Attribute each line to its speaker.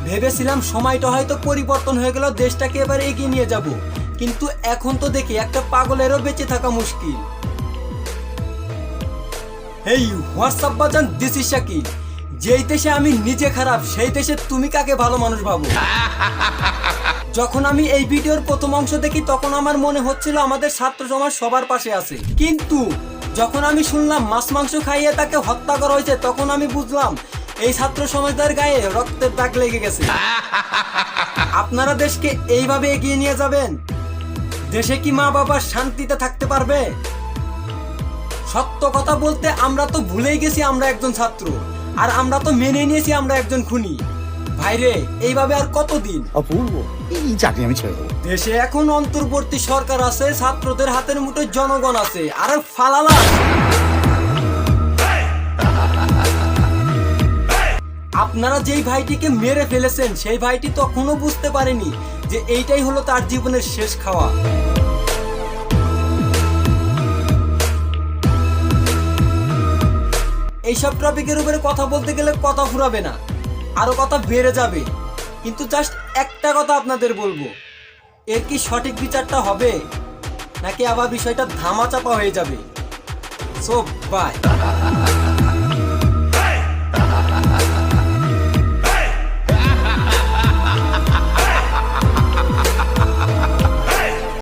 Speaker 1: ভেবেছিলাম সময়টা হয়তো পরিবর্তন হয়ে গেল, দেশটাকে এবার এগিয়ে নিয়ে যাব, কিন্তু এখন তো দেখি একটা পাগলেরও বেঁচে থাকা মুশকিল। এই হোয়াটসঅ্যাপ বাজান, দিস ইজ শাকিল। যেই দেশে আমি নিজে খারাপ, সেই দেশে তুমি কাকে ভালো মানুষ ভাবো? যখন আমি এই ভিডিওর প্রথম অংশ দেখি তখন আমার মনে হচ্ছিল আমাদের ছাত্র সমাজ সবার পাশে আছে, কিন্তু যখন আমি শুনলাম মাছ মাংস খাইয়ে তাকে হত্যা করা হয়েছে তখন আমি বুঝলাম এই ছাত্র সমাজের গায়ে রক্তের দাগ লেগে গেছে। আপনারা দেশকে এইভাবে এগিয়ে নিয়ে যাবেন? দেশে কি মা বাবা শান্তিতে থাকতে পারবে? সত্য কথা বলতে আমরা তো ভুলেই গেছি আমরা একজন ছাত্র, আর আমরা তো মেনে নিয়েছি আমরা একজন খুনি। ভাইরে, এইভাবে আর কতদিন?
Speaker 2: অপূর্ব, এই চাকরি আমি ছেড়ে দেবো।
Speaker 1: দেশে এখন অন্তর্বর্তী সরকার আছে, ছাত্রদের হাতের মুঠোয় জনগণ আছে, আরে ফালালা। আপনারা যেই ভাইটিকে মেরে ফেলেছেন সেই ভাইটি তখনও বুঝতে পারেনি যে এইটাই হলো তার জীবনের শেষ খাওয়া। এইসব টপিকের উপরে কথা বলতে গেলে কথা ফুরাবে না, আরো কথা বেড়ে যাবে, কিন্তু জাস্ট একটা কথা আপনাদের বলবো, এর কি সঠিক বিচারটা হবে নাকি আবার বিষয়টা ধামাচাপা হয়ে যাবে? So by.